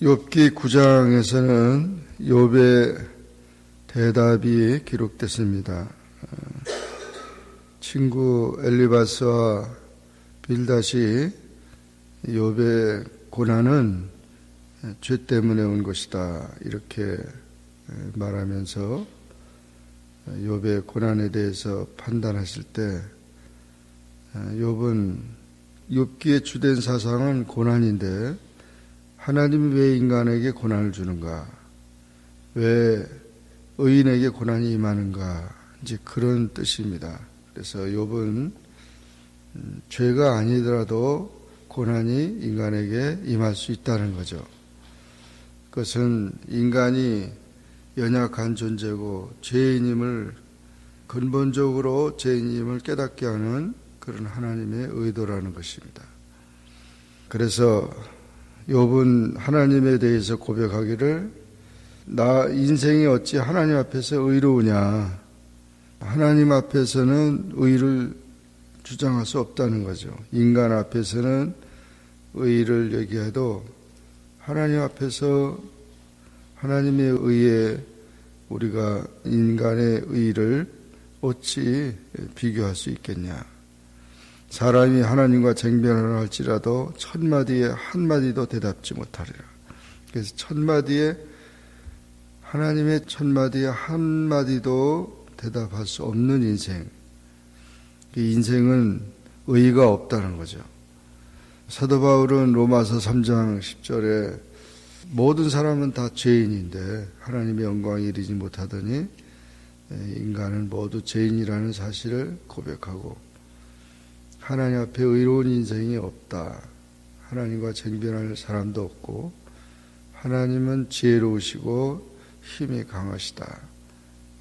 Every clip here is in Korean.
욥기 9장에서는 욥의 대답이 기록됐습니다. 친구 엘리바스와 빌닷이 욥의 고난은 죄 때문에 온 것이다 이렇게 말하면서 욥의 고난에 대해서 판단하실 때 욥은 욥기의 주된 사상은 고난인데 하나님이 왜 인간에게 고난을 주는가? 왜 의인에게 고난이 임하는가? 이제 그런 뜻입니다. 그래서 욥은 죄가 아니더라도 고난이 인간에게 임할 수 있다는 거죠. 그것은 인간이 연약한 존재고 죄인임을 근본적으로 죄인임을 깨닫게 하는 그런 하나님의 의도라는 것입니다. 그래서 욥은 하나님에 대해서 고백하기를 나 인생이 어찌 하나님 앞에서 의로우냐. 하나님 앞에서는 의를 주장할 수 없다는 거죠. 인간 앞에서는 의를 얘기해도 하나님 앞에서 하나님의 의에 우리가 인간의 의를 어찌 비교할 수 있겠냐. 사람이 하나님과 쟁변을 할지라도 천마디에 한마디도 대답지 못하리라. 그래서 하나님의 천마디에 한마디도 대답할 수 없는 인생. 이 인생은 의의가 없다는 거죠. 사도 바울은 로마서 3장 10절에 모든 사람은 다 죄인인데 하나님의 영광에 이르지 못하더니 인간은 모두 죄인이라는 사실을 고백하고 하나님 앞에 의로운 인생이 없다. 하나님과 쟁변할 사람도 없고 하나님은 지혜로우시고 힘이 강하시다.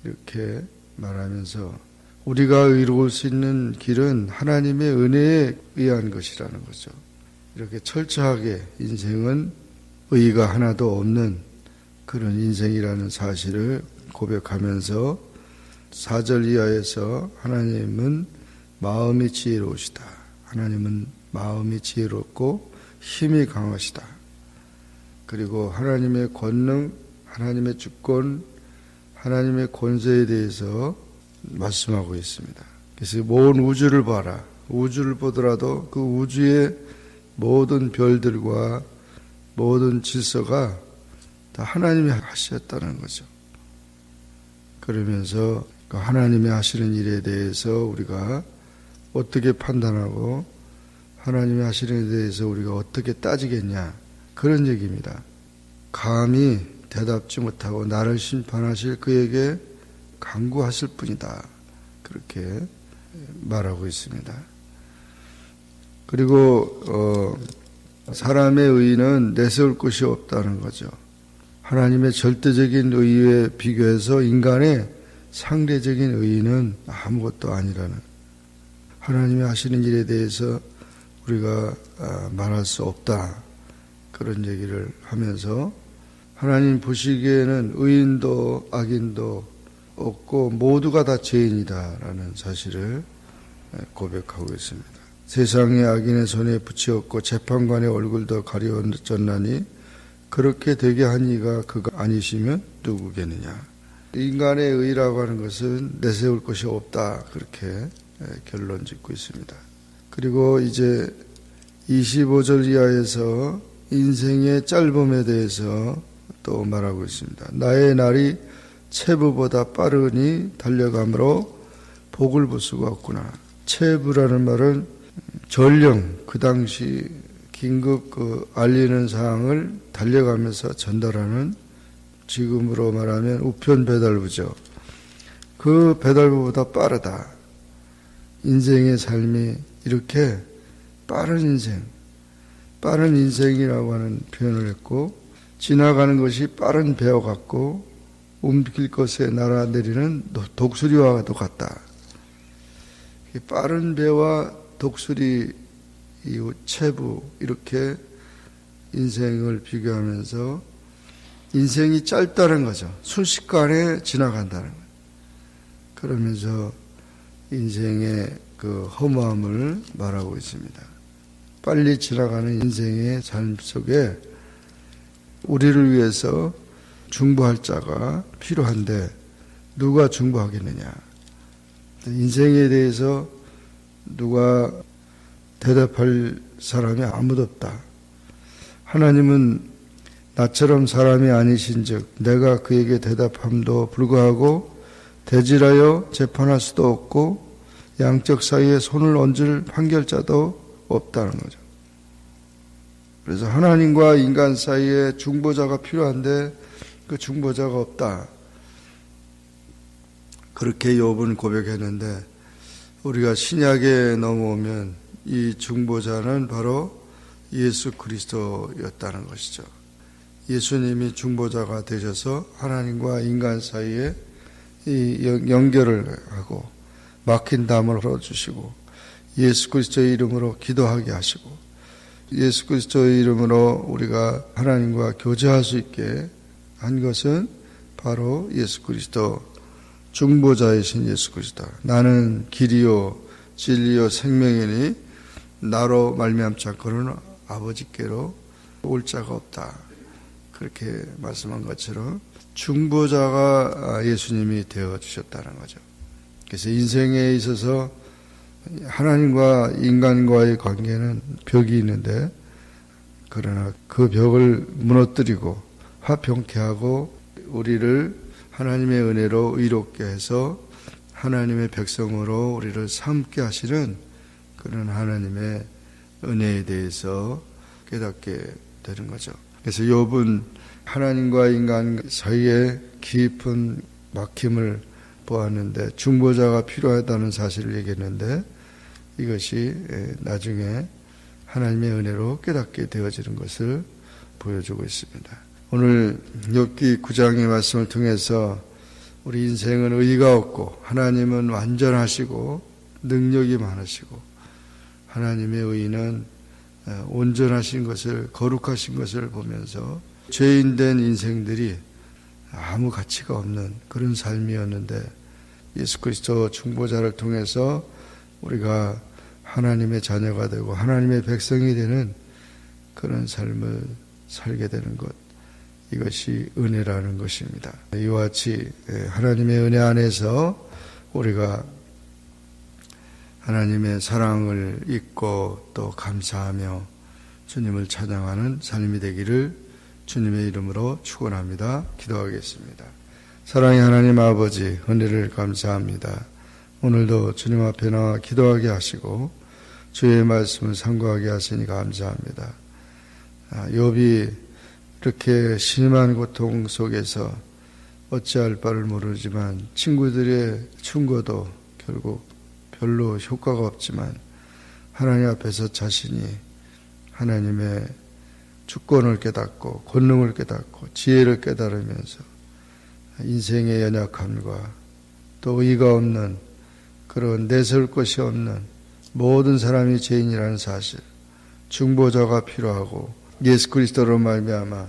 이렇게 말하면서 우리가 의로울 수 있는 길은 하나님의 은혜에 의한 것이라는 거죠. 이렇게 철저하게 인생은 의의가 하나도 없는 그런 인생이라는 사실을 고백하면서 4절 이하에서 하나님은 마음이 지혜로우시다. 하나님은 마음이 지혜롭고 힘이 강하시다. 그리고 하나님의 권능, 하나님의 주권, 하나님의 권세에 대해서 말씀하고 있습니다. 그래서 온 우주를 봐라. 우주를 보더라도 그 우주의 모든 별들과 모든 질서가 다 하나님이 하셨다는 거죠. 그러면서 그 하나님이 하시는 일에 대해서 우리가 어떻게 판단하고 하나님이 하시는 일에 대해서 우리가 어떻게 따지겠냐 그런 얘기입니다. 감히 대답지 못하고 나를 심판하실 그에게 간구하실 뿐이다. 그렇게 말하고 있습니다. 그리고 사람의 의의는 내세울 것이 없다는 거죠. 하나님의 절대적인 의의에 비교해서 인간의 상대적인 의의는 아무것도 아니라는 하나님이 하시는 일에 대해서 우리가 말할 수 없다. 그런 얘기를 하면서 하나님 보시기에는 의인도 악인도 없고 모두가 다 죄인이다라는 사실을 고백하고 있습니다. 세상의 악인의 손에 붙이었고 재판관의 얼굴도 가려졌나니 그렇게 되게 한 이가 그가 아니시면 누구겠느냐. 인간의 의라고 하는 것은 내세울 것이 없다. 그렇게 결론 짓고 있습니다. 그리고 이제 25절 이하에서 인생의 짧음에 대해서 또 말하고 있습니다. 나의 날이 체부보다 빠르니 달려감으로 복을 볼 수가 없구나. 체부라는 말은 전령, 그 당시 긴급 알리는 사항을 달려가면서 전달하는 지금으로 말하면 우편 배달부죠. 그 배달부보다 빠르다. 인생의 삶이 이렇게 빠른 인생이라고 하는 표현을 했고 지나가는 것이 빠른 배와 같고 움직일 것에 날아내리는 독수리와도 같다. 빠른 배와 독수리, 체부 이렇게 인생을 비교하면서 인생이 짧다는 거죠. 순식간에 지나간다는 거예요. 그러면서 인생의 그 허무함을 말하고 있습니다. 빨리 지나가는 인생의 삶 속에 우리를 위해서 중보할 자가 필요한데 누가 중보하겠느냐. 인생에 대해서 누가 대답할 사람이 아무도 없다. 하나님은 나처럼 사람이 아니신 즉 내가 그에게 대답함도 불구하고 대질하여 재판할 수도 없고 양적 사이에 손을 얹을 판결자도 없다는 거죠. 그래서 하나님과 인간 사이에 중보자가 필요한데 그 중보자가 없다. 그렇게 욥은 고백했는데 우리가 신약에 넘어오면 이 중보자는 바로 예수 그리스도였다는 것이죠. 예수님이 중보자가 되셔서 하나님과 인간 사이에 이 연결을 하고 막힌 담을 풀어주시고 예수 그리스도의 이름으로 기도하게 하시고 예수 그리스도의 이름으로 우리가 하나님과 교제할 수 있게 한 것은 바로 예수 그리스도 중보자이신 예수 그리스도. 나는 길이요 진리요 생명이니 나로 말미암지 않고는 아버지께로 올 자가 없다. 그렇게 말씀한 것처럼 중보자가 예수님이 되어주셨다는 거죠. 그래서 인생에 있어서 하나님과 인간과의 관계는 벽이 있는데 그러나 그 벽을 무너뜨리고 화평케 하고 우리를 하나님의 은혜로 의롭게 해서 하나님의 백성으로 우리를 삼게 하시는 그런 하나님의 은혜에 대해서 깨닫게 되는 거죠. 그래서 욥은 하나님과 인간 사이에 깊은 막힘을 보았는데 중보자가 필요하다는 사실을 얘기했는데 이것이 나중에 하나님의 은혜로 깨닫게 되어지는 것을 보여주고 있습니다. 오늘 욥기 9장의 말씀을 통해서 우리 인생은 의의가 없고 하나님은 완전하시고 능력이 많으시고 하나님의 의의는 온전하신 것을 거룩하신 것을 보면서 죄인된 인생들이 아무 가치가 없는 그런 삶이었는데 예수 그리스도 중보자를 통해서 우리가 하나님의 자녀가 되고 하나님의 백성이 되는 그런 삶을 살게 되는 것, 이것이 은혜라는 것입니다. 이와 같이 하나님의 은혜 안에서 우리가 하나님의 사랑을 잊고 또 감사하며 주님을 찬양하는 삶이 되기를 주님의 이름으로 축원합니다. 기도하겠습니다. 사랑의 하나님 아버지, 은혜를 감사합니다. 오늘도 주님 앞에 나와 기도하게 하시고 주의 말씀을 상고하게 하시니 감사합니다. 욥이 이렇게 심한 고통 속에서 어찌할 바를 모르지만 친구들의 충고도 결국 별로 효과가 없지만 하나님 앞에서 자신이 하나님의 주권을 깨닫고 권능을 깨닫고 지혜를 깨달으면서 인생의 연약함과 또 의의가 없는 그런 내세울 것이 없는 모든 사람이 죄인이라는 사실, 중보자가 필요하고 예수 그리스도로 말미암아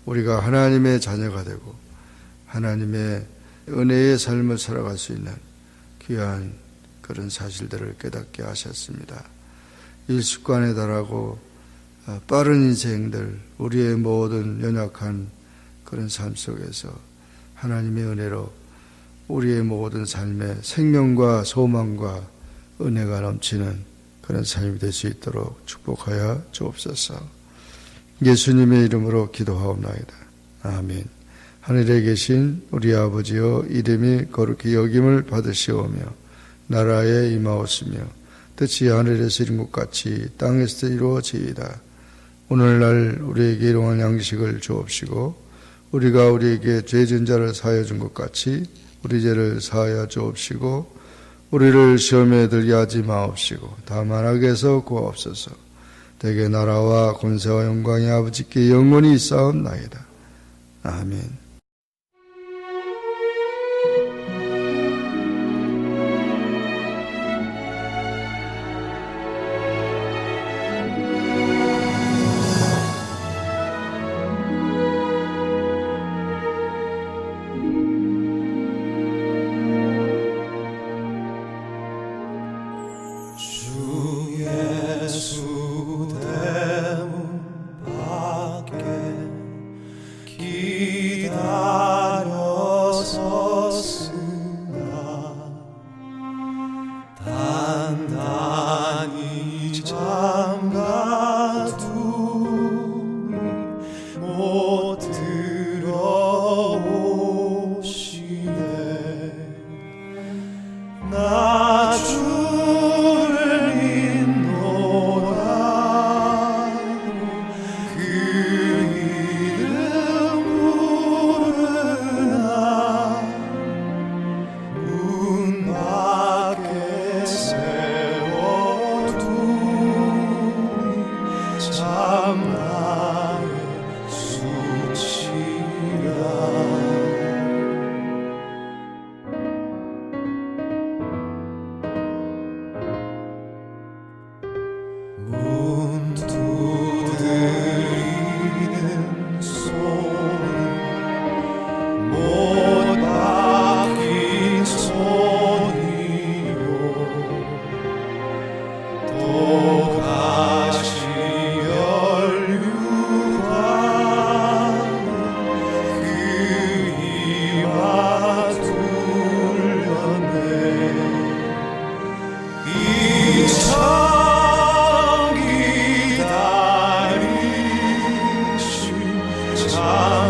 우리가 하나님의 자녀가 되고 하나님의 은혜의 삶을 살아갈 수 있는 귀한 그런 사실들을 깨닫게 하셨습니다. 일습관에 달하고 빠른 인생들, 우리의 모든 연약한 그런 삶 속에서 하나님의 은혜로 우리의 모든 삶에 생명과 소망과 은혜가 넘치는 그런 삶이 될 수 있도록 축복하여 주옵소서. 예수님의 이름으로 기도하옵나이다. 아멘. 하늘에 계신 우리 아버지여, 이름이 거룩히 여김을 받으시오며 나라에 임하옵시며 뜻이 하늘에서 이룬 것 같이 땅에서 이루어지이다. 오늘날 우리에게 일용할 양식을 주옵시고 우리가 우리에게 죄진 자를 사하여 준 것 같이 우리 죄를 사하여 주옵시고 우리를 시험에 들게 하지 마옵시고 다만 악에서 구하옵소서. 대개 나라와 권세와 영광이 아버지께 영원히 있사옵나이다. 아멘.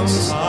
감사